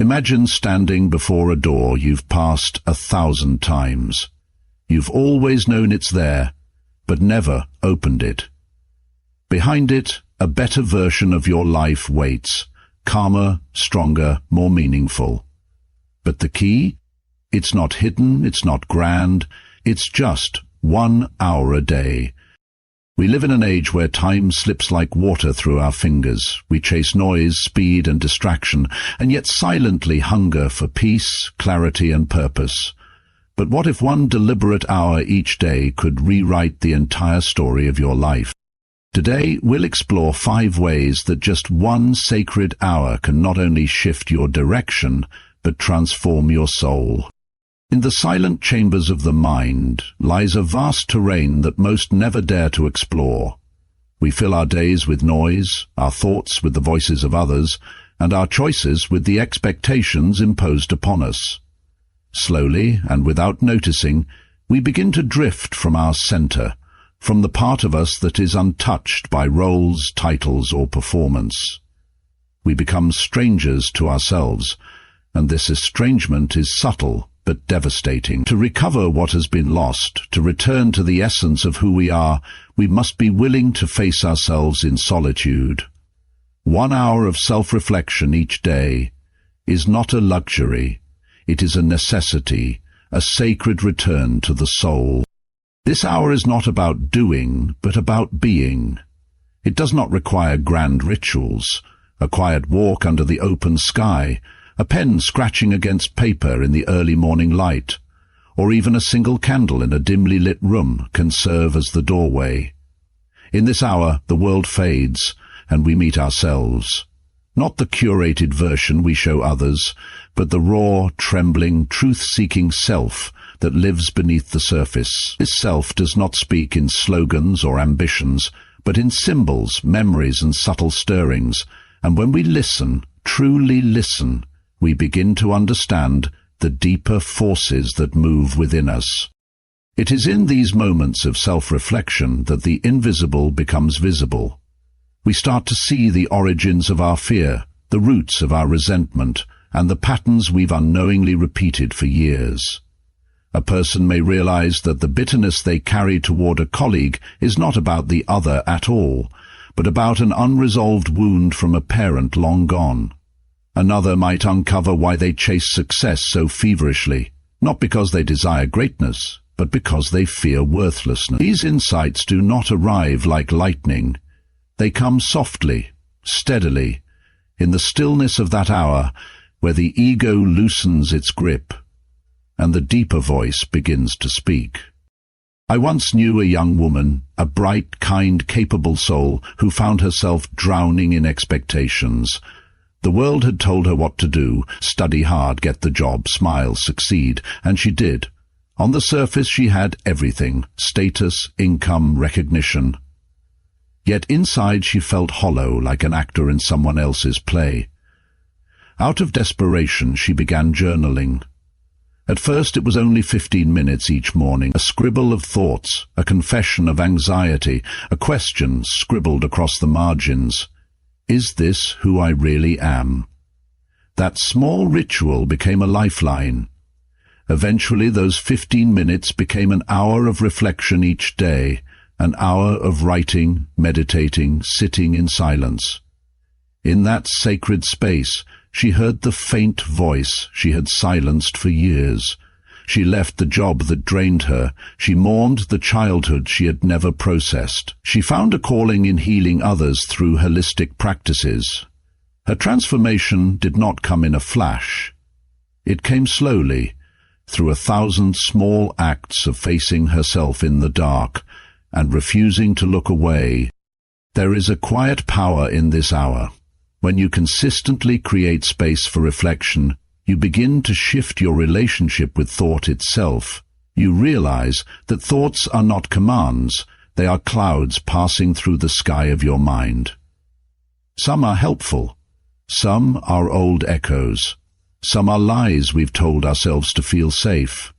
Imagine standing before a door you've passed 1,000 times. You've always known it's there, but never opened it. Behind it, a better version of your life waits, calmer, stronger, more meaningful. But the key? It's not hidden, it's not grand, it's just 1 hour a day. We live in an age where time slips like water through our fingers. We chase noise, speed and distraction, and yet silently hunger for peace, clarity and purpose. But what if 1 deliberate hour each day could rewrite the entire story of your life? Today, we'll explore 5 ways that just 1 sacred hour can not only shift your direction, but transform your soul. In the silent chambers of the mind lies a vast terrain that most never dare to explore. We fill our days with noise, our thoughts with the voices of others, and our choices with the expectations imposed upon us. Slowly, and without noticing, we begin to drift from our center, from the part of us that is untouched by roles, titles, or performance. We become strangers to ourselves, and this estrangement is subtle but devastating. To recover what has been lost, to return to the essence of who we are, we must be willing to face ourselves in solitude. 1 hour of self-reflection each day is not a luxury. It is a necessity, a sacred return to the soul. This hour is not about doing, but about being. It does not require grand rituals, a quiet walk under the open sky, a pen scratching against paper in the early morning light, or even a single candle in a dimly lit room can serve as the doorway. In this hour, the world fades, and we meet ourselves. Not the curated version we show others, but the raw, trembling, truth-seeking self that lives beneath the surface. This self does not speak in slogans or ambitions, but in symbols, memories, and subtle stirrings. And when we listen, truly listen, we begin to understand the deeper forces that move within us. It is in these moments of self-reflection that the invisible becomes visible. We start to see the origins of our fear, the roots of our resentment, and the patterns we've unknowingly repeated for years. A person may realize that the bitterness they carry toward a colleague is not about the other at all, but about an unresolved wound from a parent long gone. Another might uncover why they chase success so feverishly, not because they desire greatness, but because they fear worthlessness. These insights do not arrive like lightning. They come softly, steadily, in the stillness of that hour where the ego loosens its grip and the deeper voice begins to speak. I once knew a young woman, a bright, kind, capable soul who found herself drowning in expectations. The world had told her what to do: study hard, get the job, smile, succeed, and she did. On the surface she had everything: status, income, recognition. Yet inside she felt hollow, like an actor in someone else's play. Out of desperation she began journaling. At first it was only 15 minutes each morning, a scribble of thoughts, a confession of anxiety, a question scribbled across the margins. Is this who I really am? That small ritual became a lifeline. Eventually those 15 minutes became an hour of reflection each day, an hour of writing, meditating, sitting in silence. In that sacred space, she heard the faint voice she had silenced for years. She left the job that drained her. She mourned the childhood she had never processed. She found a calling in healing others through holistic practices. Her transformation did not come in a flash. It came slowly, through 1,000 small acts of facing herself in the dark and refusing to look away. There is a quiet power in this hour. When you consistently create space for reflection, you begin to shift your relationship with thought itself. You realize that thoughts are not commands, they are clouds passing through the sky of your mind. Some are helpful, some are old echoes, some are lies we've told ourselves to feel safe.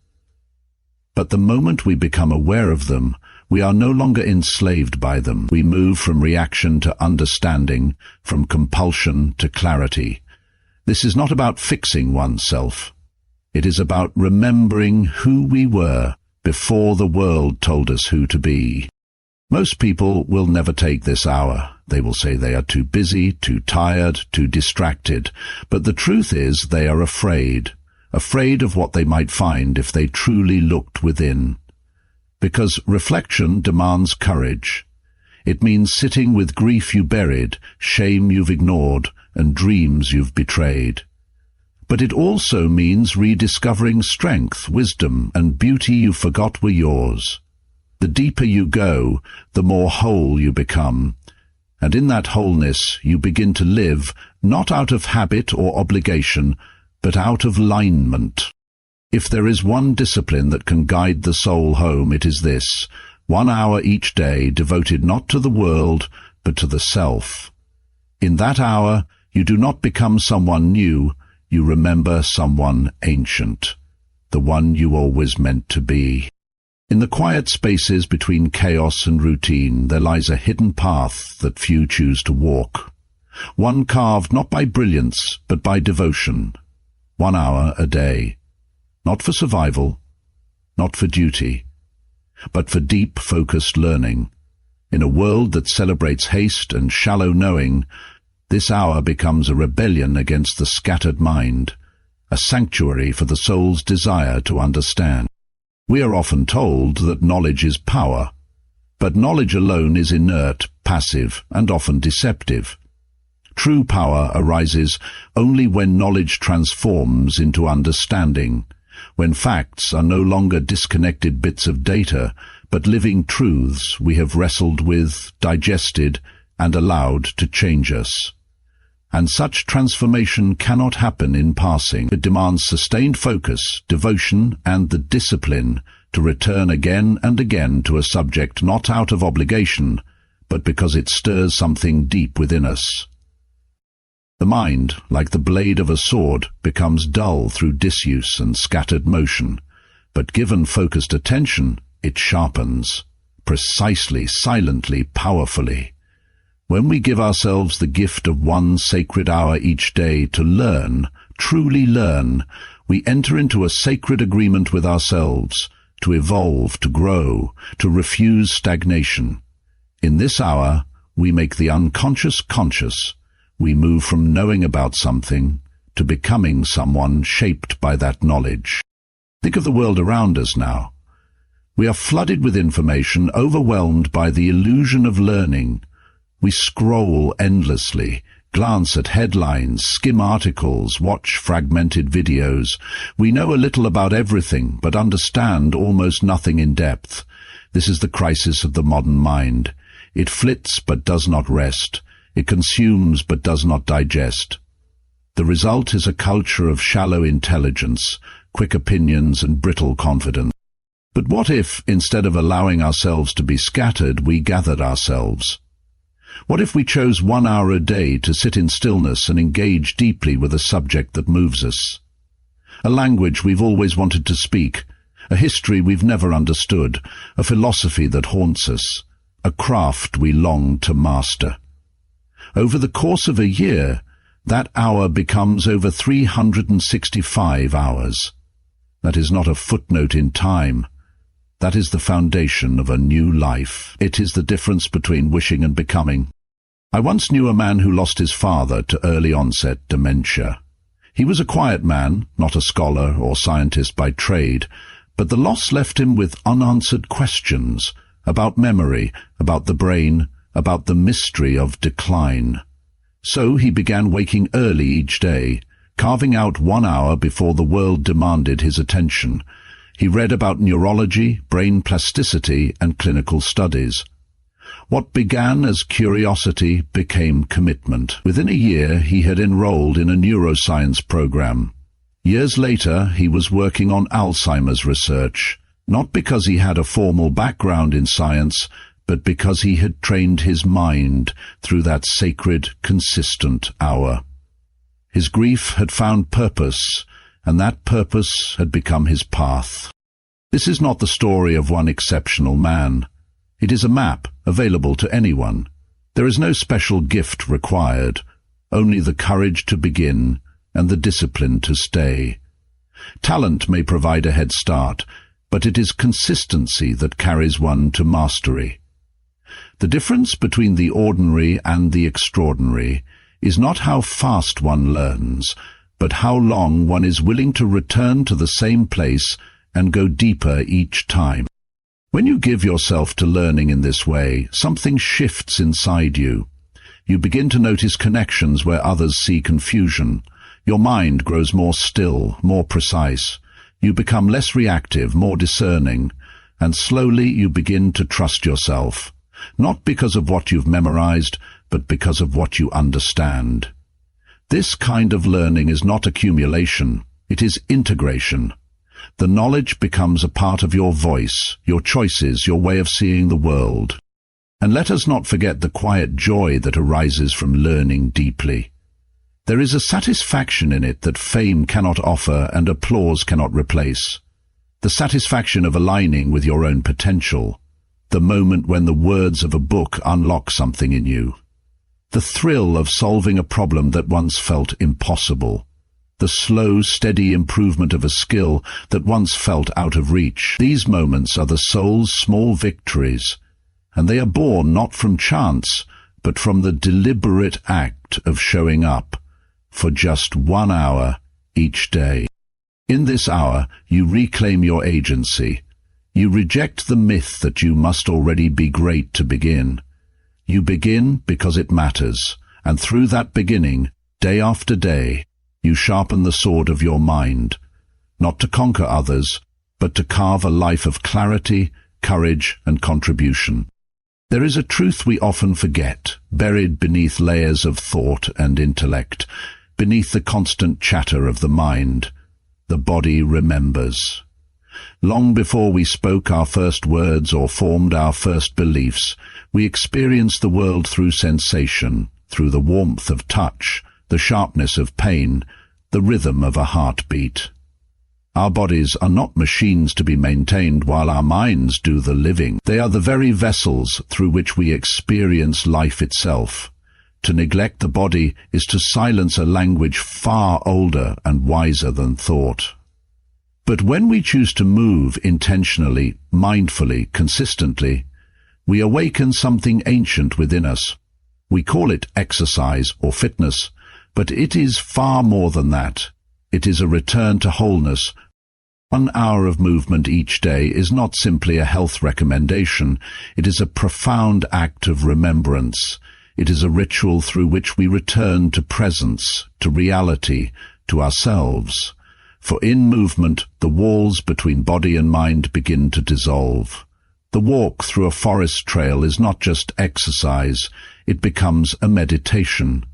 But the moment we become aware of them, we are no longer enslaved by them. We move from reaction to understanding, from compulsion to clarity. This is not about fixing oneself. It is about remembering who we were before the world told us who to be. Most people will never take this hour. They will say they are too busy, too tired, too distracted. But the truth is they are afraid of what they might find if they truly looked within. Because reflection demands courage. It means sitting with grief you buried, shame you've ignored, and dreams you've betrayed. But it also means rediscovering strength, wisdom, and beauty you forgot were yours. The deeper you go, the more whole you become. And in that wholeness you begin to live, not out of habit or obligation, but out of alignment. If there is one discipline that can guide the soul home, it is this: 1 hour each day devoted not to the world, but to the self. In that hour, you do not become someone new, you remember someone ancient, the one you always meant to be. In the quiet spaces between chaos and routine, there lies a hidden path that few choose to walk. One carved not by brilliance, but by devotion. 1 hour a day. Not for survival, not for duty, but for deep, focused learning. In a world that celebrates haste and shallow knowing, this hour becomes a rebellion against the scattered mind, a sanctuary for the soul's desire to understand. We are often told that knowledge is power, but knowledge alone is inert, passive, and often deceptive. True power arises only when knowledge transforms into understanding, when facts are no longer disconnected bits of data, but living truths we have wrestled with, digested, and allowed to change us. And such transformation cannot happen in passing. It demands sustained focus, devotion, and the discipline to return again and again to a subject not out of obligation, but because it stirs something deep within us. The mind, like the blade of a sword, becomes dull through disuse and scattered motion, but given focused attention, it sharpens, precisely, silently, powerfully. When we give ourselves the gift of 1 sacred hour each day to learn, truly learn, we enter into a sacred agreement with ourselves, to evolve, to grow, to refuse stagnation. In this hour, we make the unconscious conscious. We move from knowing about something to becoming someone shaped by that knowledge. Think of the world around us now. We are flooded with information, overwhelmed by the illusion of learning. We scroll endlessly, glance at headlines, skim articles, watch fragmented videos. We know a little about everything, but understand almost nothing in depth. This is the crisis of the modern mind. It flits but does not rest. It consumes but does not digest. The result is a culture of shallow intelligence, quick opinions, and brittle confidence. But what if, instead of allowing ourselves to be scattered, we gathered ourselves? What if we chose 1 hour a day to sit in stillness and engage deeply with a subject that moves us? A language we've always wanted to speak, a history we've never understood, a philosophy that haunts us, a craft we long to master. Over the course of a year, that hour becomes over 365 hours. That is not a footnote in time. That is the foundation of a new life. It is the difference between wishing and becoming. I once knew a man who lost his father to early onset dementia. He was a quiet man, not a scholar or scientist by trade, but the loss left him with unanswered questions about memory, about the brain, about the mystery of decline. So he began waking early each day, carving out 1 hour before the world demanded his attention. He read about neurology, brain plasticity, and clinical studies. What began as curiosity became commitment. Within a year, he had enrolled in a neuroscience program. Years later, he was working on Alzheimer's research, not because he had a formal background in science, but because he had trained his mind through that sacred, consistent hour. His grief had found purpose, and that purpose had become his path. This is not the story of one exceptional man. It is a map available to anyone. There is no special gift required, only the courage to begin, and the discipline to stay. Talent may provide a head start, but it is consistency that carries one to mastery. The difference between the ordinary and the extraordinary is not how fast one learns, but how long one is willing to return to the same place and go deeper each time. When you give yourself to learning in this way, something shifts inside you. You begin to notice connections where others see confusion. Your mind grows more still, more precise. You become less reactive, more discerning, and slowly you begin to trust yourself, not because of what you've memorized, but because of what you understand. This kind of learning is not accumulation, it is integration. The knowledge becomes a part of your voice, your choices, your way of seeing the world. And let us not forget the quiet joy that arises from learning deeply. There is a satisfaction in it that fame cannot offer and applause cannot replace. The satisfaction of aligning with your own potential. The moment when the words of a book unlock something in you. The thrill of solving a problem that once felt impossible. The slow, steady improvement of a skill that once felt out of reach. These moments are the soul's small victories, and they are born not from chance, but from the deliberate act of showing up for just 1 hour each day. In this hour, you reclaim your agency. You reject the myth that you must already be great to begin. You begin because it matters, and through that beginning, day after day, you sharpen the sword of your mind, not to conquer others, but to carve a life of clarity, courage, and contribution. There is a truth we often forget, buried beneath layers of thought and intellect, beneath the constant chatter of the mind. The body remembers. Long before we spoke our first words or formed our first beliefs, we experienced the world through sensation, through the warmth of touch, the sharpness of pain, the rhythm of a heartbeat. Our bodies are not machines to be maintained while our minds do the living. They are the very vessels through which we experience life itself. To neglect the body is to silence a language far older and wiser than thought. But when we choose to move intentionally, mindfully, consistently, we awaken something ancient within us. We call it exercise or fitness, but it is far more than that. It is a return to wholeness. 1 hour of movement each day is not simply a health recommendation. It is a profound act of remembrance. It is a ritual through which we return to presence, to reality, to ourselves. For in movement, the walls between body and mind begin to dissolve. The walk through a forest trail is not just exercise, it becomes a meditation.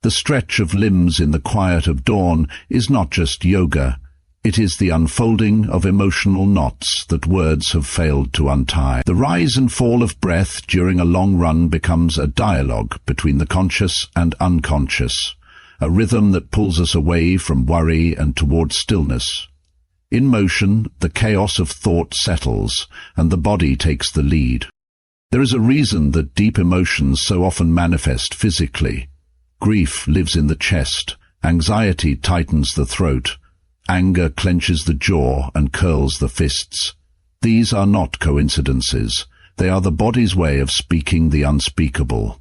The stretch of limbs in the quiet of dawn is not just yoga, it is the unfolding of emotional knots that words have failed to untie. The rise and fall of breath during a long run becomes a dialogue between the conscious and unconscious, a rhythm that pulls us away from worry and toward stillness. In motion, the chaos of thought settles, and the body takes the lead. There is a reason that deep emotions so often manifest physically. Grief lives in the chest, anxiety tightens the throat, anger clenches the jaw and curls the fists. These are not coincidences. They are the body's way of speaking the unspeakable.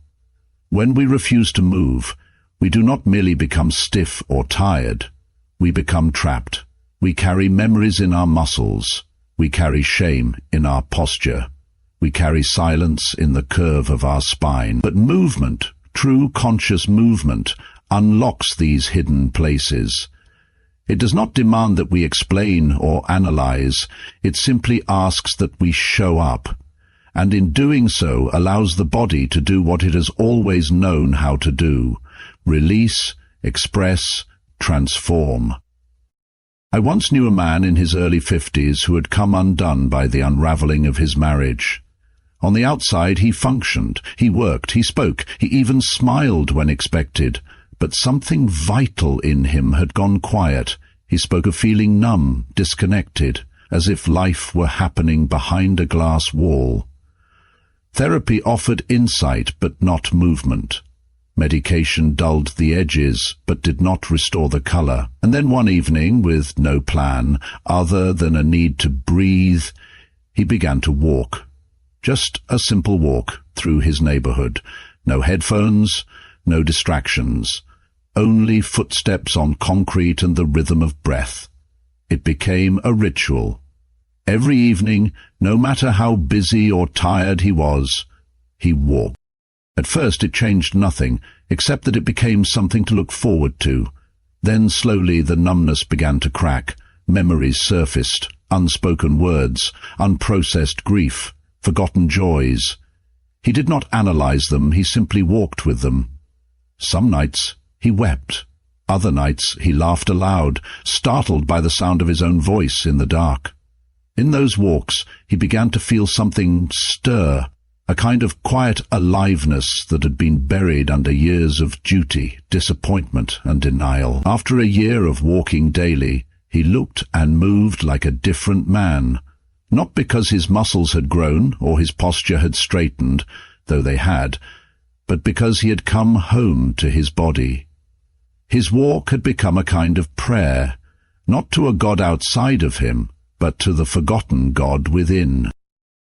When we refuse to move, we do not merely become stiff or tired. We become trapped. We carry memories in our muscles. We carry shame in our posture. We carry silence in the curve of our spine. But movement, true conscious movement, unlocks these hidden places. It does not demand that we explain or analyze. It simply asks that we show up, and in doing so allows the body to do what it has always known how to do: release, express, transform. I once knew a man in his early 50s who had come undone by the unraveling of his marriage. On the outside he functioned, he worked, he spoke, he even smiled when expected, but something vital in him had gone quiet. He spoke of feeling numb, disconnected, as if life were happening behind a glass wall. Therapy offered insight but not movement. Medication dulled the edges, but did not restore the color. And then one evening, with no plan, other than a need to breathe, he began to walk. Just a simple walk through his neighborhood. No headphones, no distractions. Only footsteps on concrete and the rhythm of breath. It became a ritual. Every evening, no matter how busy or tired he was, he walked. At first it changed nothing, except that it became something to look forward to. Then slowly the numbness began to crack. Memories surfaced, unspoken words, unprocessed grief, forgotten joys. He did not analyze them, he simply walked with them. Some nights he wept. Other nights he laughed aloud, startled by the sound of his own voice in the dark. In those walks he began to feel something stir, a kind of quiet aliveness that had been buried under years of duty, disappointment, and denial. After a year of walking daily, he looked and moved like a different man, not because his muscles had grown or his posture had straightened, though they had, but because he had come home to his body. His walk had become a kind of prayer, not to a God outside of him, but to the forgotten God within.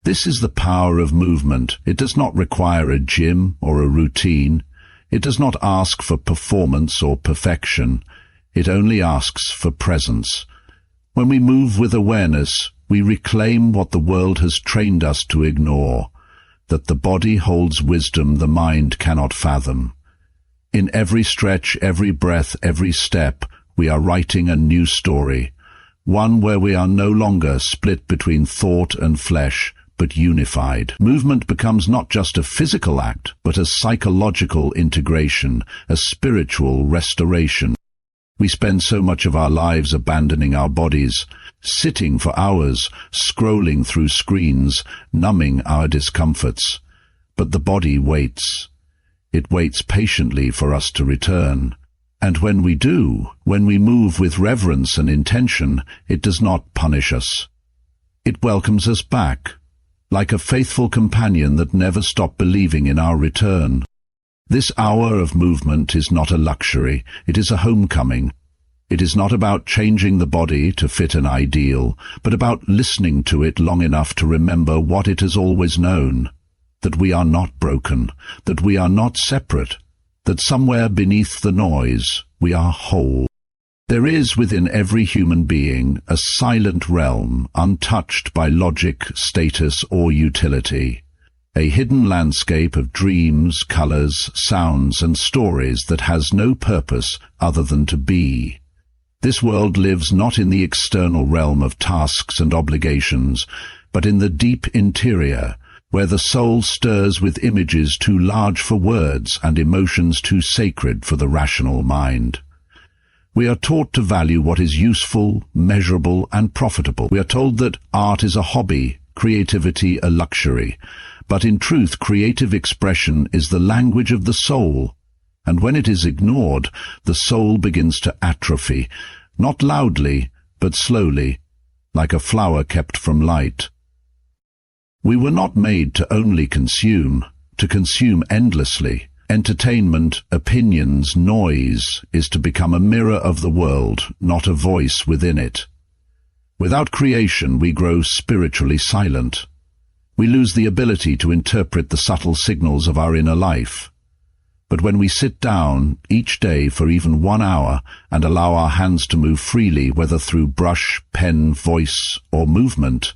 This is the power of movement. It does not require a gym or a routine. It does not ask for performance or perfection. It only asks for presence. When we move with awareness, we reclaim what the world has trained us to ignore, that the body holds wisdom the mind cannot fathom. In every stretch, every breath, every step, we are writing a new story, one where we are no longer split between thought and flesh, but unified. Movement becomes not just a physical act, but a psychological integration, a spiritual restoration. We spend so much of our lives abandoning our bodies, sitting for hours, scrolling through screens, numbing our discomforts. But the body waits. It waits patiently for us to return. And when we do, when we move with reverence and intention, it does not punish us. It welcomes us back, like a faithful companion that never stopped believing in our return. This hour of movement is not a luxury, it is a homecoming. It is not about changing the body to fit an ideal, but about listening to it long enough to remember what it has always known, that we are not broken, that we are not separate, that somewhere beneath the noise we are whole. There is within every human being a silent realm untouched by logic, status, or utility, a hidden landscape of dreams, colors, sounds, and stories that has no purpose other than to be. This world lives not in the external realm of tasks and obligations, but in the deep interior, where the soul stirs with images too large for words and emotions too sacred for the rational mind. We are taught to value what is useful, measurable, and profitable. We are told that art is a hobby, creativity a luxury. But in truth, creative expression is the language of the soul, and when it is ignored, the soul begins to atrophy, not loudly, but slowly, like a flower kept from light. We were not made to only consume, to consume endlessly. Entertainment, opinions, noise is to become a mirror of the world, not a voice within it. Without creation, we grow spiritually silent. We lose the ability to interpret the subtle signals of our inner life. But when we sit down each day for even 1 hour and allow our hands to move freely, whether through brush, pen, voice, or movement,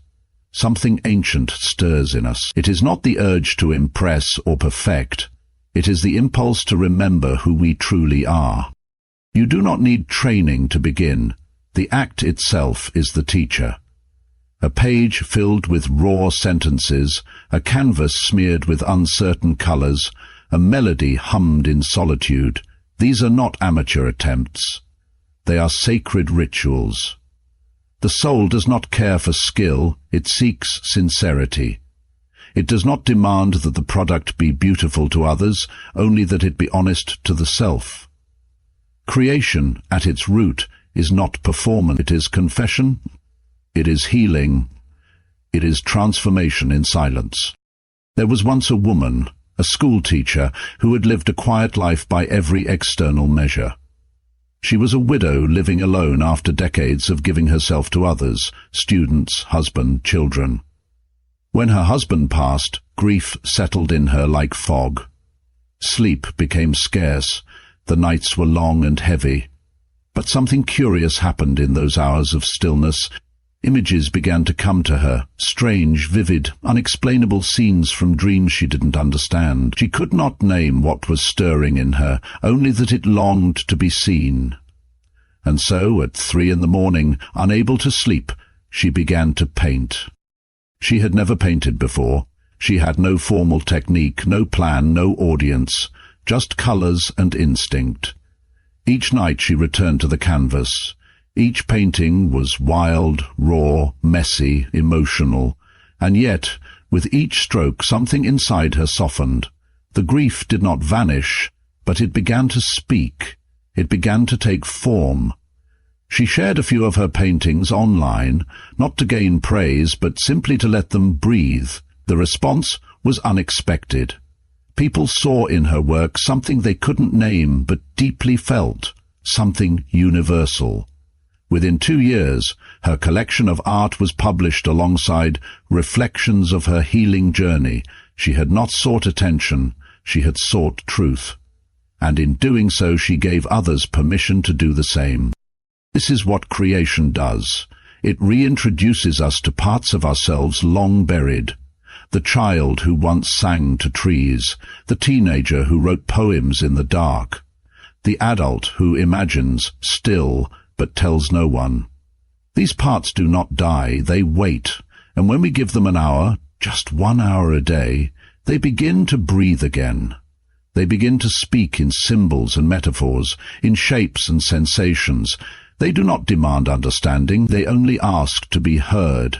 something ancient stirs in us. It is not the urge to impress or perfect. It is the impulse to remember who we truly are. You do not need training to begin. The act itself is the teacher. A page filled with raw sentences, a canvas smeared with uncertain colors, a melody hummed in solitude. These are not amateur attempts. They are sacred rituals. The soul does not care for skill, it seeks sincerity. It does not demand that the product be beautiful to others, only that it be honest to the self. Creation, at its root, is not performance. It is confession, it is healing, it is transformation in silence. There was once a woman, a school teacher who had lived a quiet life by every external measure. She was a widow living alone after decades of giving herself to others, students, husband, children. When her husband passed, grief settled in her like fog. Sleep became scarce, the nights were long and heavy. But something curious happened in those hours of stillness. Images began to come to her, strange, vivid, unexplainable scenes from dreams she didn't understand. She could not name what was stirring in her, only that it longed to be seen. And so, at 3 a.m, unable to sleep, she began to paint. She had never painted before. She had no formal technique, no plan, no audience, just colors and instinct. Each night she returned to the canvas. Each painting was wild, raw, messy, emotional, and yet, with each stroke, something inside her softened. The grief did not vanish, but it began to speak. It began to take form. She shared a few of her paintings online, not to gain praise, but simply to let them breathe. The response was unexpected. People saw in her work something they couldn't name, but deeply felt, something universal. Within 2 years, her collection of art was published alongside reflections of her healing journey. She had not sought attention, she had sought truth. And in doing so, she gave others permission to do the same. This is what creation does. It reintroduces us to parts of ourselves long buried. The child who once sang to trees, the teenager who wrote poems in the dark, the adult who imagines still but tells no one. These parts do not die, they wait, and when we give them an hour, just 1 hour a day, they begin to breathe again. They begin to speak in symbols and metaphors, in shapes and sensations. They do not demand understanding, they only ask to be heard.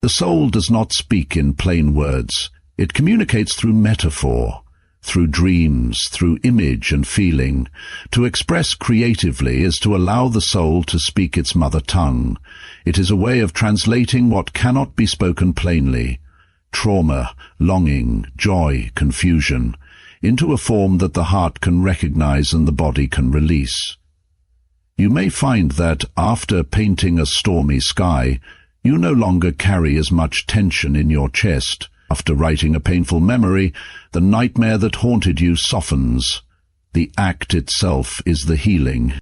The soul does not speak in plain words. It communicates through metaphor, through dreams, through image and feeling. To express creatively is to allow the soul to speak its mother tongue. It is a way of translating what cannot be spoken plainly, trauma, longing, joy, confusion, into a form that the heart can recognize and the body can release. You may find that after painting a stormy sky, you no longer carry as much tension in your chest. After writing a painful memory, the nightmare that haunted you softens. The act itself is the healing.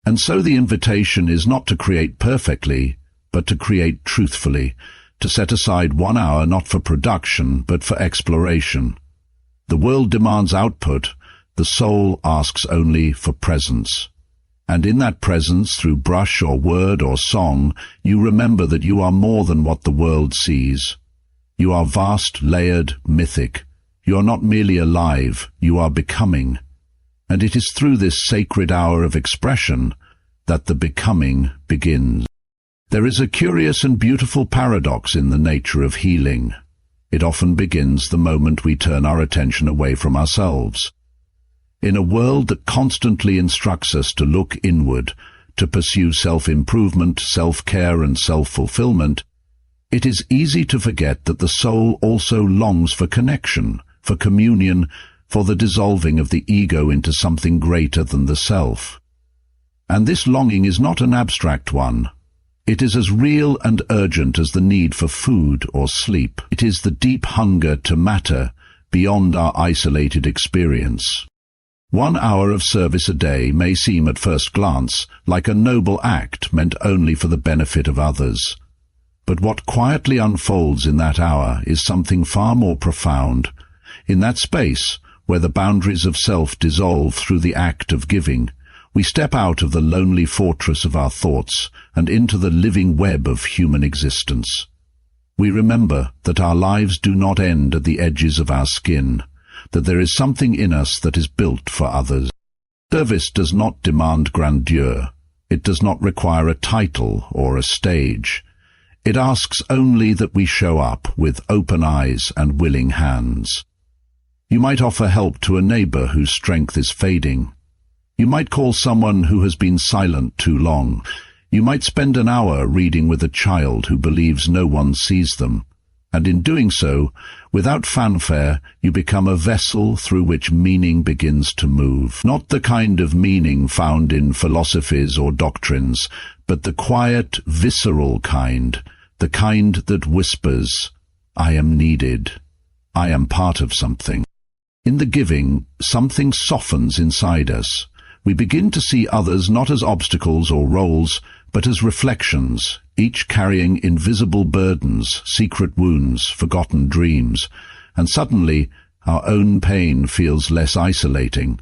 And so the invitation is not to create perfectly, but to create truthfully, to set aside 1 hour not for production, but for exploration. The world demands output, the soul asks only for presence. And in that presence, through brush or word or song, you remember that you are more than what the world sees. You are vast, layered, mythic. You are not merely alive, you are becoming. And it is through this sacred hour of expression that the becoming begins. There is a curious and beautiful paradox in the nature of healing. It often begins the moment we turn our attention away from ourselves. In a world that constantly instructs us to look inward, to pursue self-improvement, self-care and self-fulfillment, it is easy to forget that the soul also longs for connection, for communion, for the dissolving of the ego into something greater than the self. And this longing is not an abstract one. It is as real and urgent as the need for food or sleep. It is the deep hunger to matter beyond our isolated experience. 1 hour of service a day may seem at first glance like a noble act meant only for the benefit of others. But what quietly unfolds in that hour is something far more profound. In that space, where the boundaries of self dissolve through the act of giving, we step out of the lonely fortress of our thoughts and into the living web of human existence. We remember that our lives do not end at the edges of our skin, that there is something in us that is built for others. Service does not demand grandeur. It does not require a title or a stage. It asks only that we show up with open eyes and willing hands. You might offer help to a neighbor whose strength is fading. You might call someone who has been silent too long. You might spend an hour reading with a child who believes no one sees them. and in doing so, without fanfare, you become a vessel through which meaning begins to move. Not the kind of meaning found in philosophies or doctrines, but the quiet, visceral kind, the kind that whispers, "I am needed. I am part of something." In the giving, something softens inside us. We begin to see others not as obstacles or roles, but as reflections, each carrying invisible burdens, secret wounds, forgotten dreams, and suddenly our own pain feels less isolating.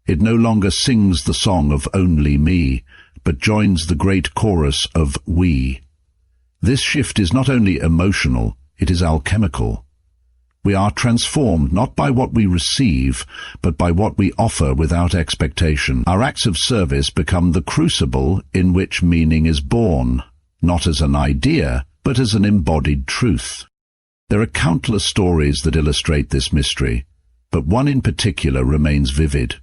It no longer sings the song of only me, but joins the great chorus of we. This shift is not only emotional, it is alchemical. We are transformed not by what we receive, but by what we offer without expectation. Our acts of service become the crucible in which meaning is born, not as an idea, but as an embodied truth. There are countless stories that illustrate this mystery, but one in particular remains vivid.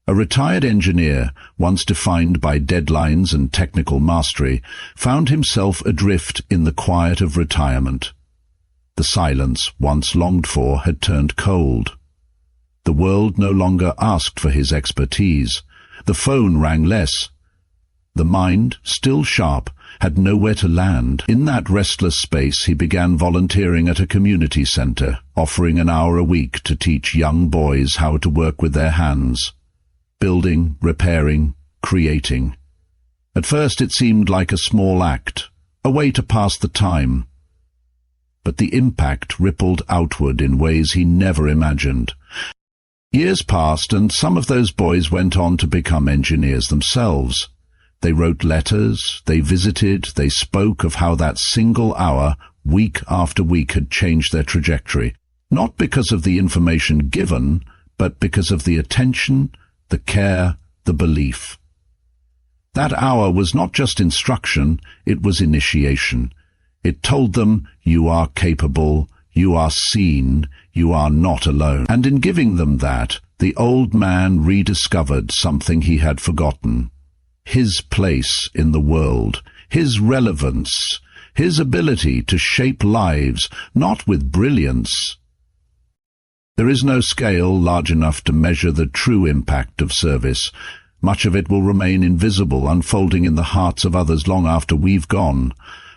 A retired engineer, once defined by deadlines and technical mastery, found himself adrift in the quiet of retirement. The silence, once longed for, had turned cold. The world no longer asked for his expertise. The phone rang less. The mind, still sharp, had nowhere to land. In that restless space he began volunteering at a community center, offering an hour a week to teach young boys how to work with their hands. Building, repairing, creating. At first it seemed like a small act, a way to pass the time. But the impact rippled outward in ways he never imagined. Years passed, and some of those boys went on to become engineers themselves. They wrote letters, they visited, they spoke of how that single hour, week after week, had changed their trajectory, not because of the information given, but because of the attention, the care, the belief. That hour was not just instruction, it was initiation. It told them, you are capable, you are seen, you are not alone. And in giving them that, the old man rediscovered something he had forgotten. His place in the world, his relevance, his ability to shape lives, not with brilliance. There is no scale large enough to measure the true impact of service. Much of it will remain invisible, unfolding in the hearts of others long after we've gone.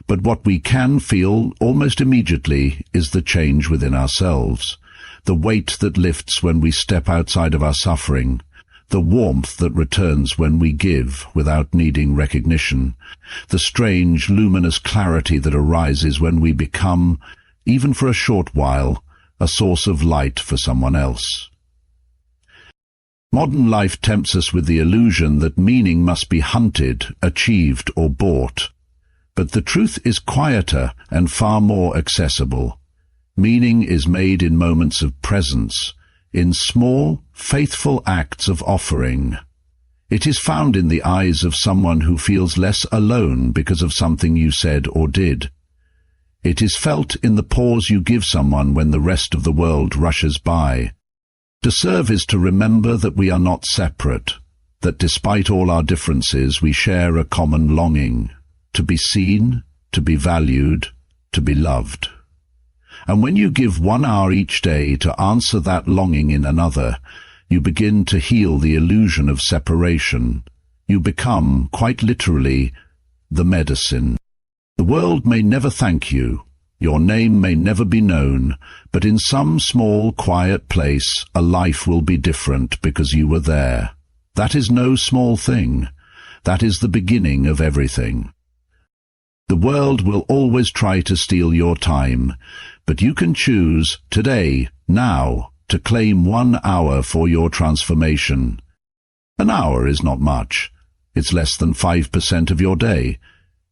But what we can feel almost immediately is the change within ourselves, the weight that lifts when we step outside of our suffering, the warmth that returns when we give without needing recognition, the strange, luminous clarity that arises when we become, even for a short while, a source of light for someone else. Modern life tempts us with the illusion that meaning must be hunted, achieved, or bought. But the truth is quieter and far more accessible. Meaning is made in moments of presence, in small, faithful acts of offering. It is found in the eyes of someone who feels less alone because of something you said or did. It is felt in the pause you give someone when the rest of the world rushes by. To serve is to remember that we are not separate, that despite all our differences we share a common longing. To be seen, to be valued, to be loved. And when you give 1 hour each day to answer that longing in another, you begin to heal the illusion of separation. You become, quite literally, the medicine. The world may never thank you, your name may never be known, but in some small, quiet place, a life will be different because you were there. That is no small thing. That is the beginning of everything. The world will always try to steal your time, but you can choose today, now, to claim 1 hour for your transformation. An hour is not much. It's less than 5% of your day.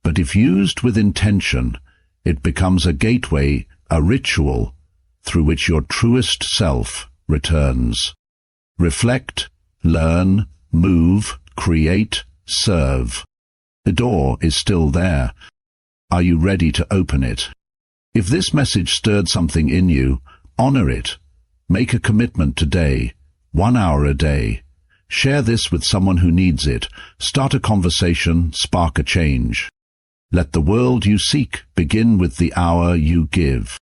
But if used with intention, it becomes a gateway, a ritual, through which your truest self returns. Reflect, learn, move, create, serve. The door is still there. Are you ready to open it? If this message stirred something in you, honor it. Make a commitment today, 1 hour a day. Share this with someone who needs it. Start a conversation, spark a change. Let the world you seek begin with the hour you give.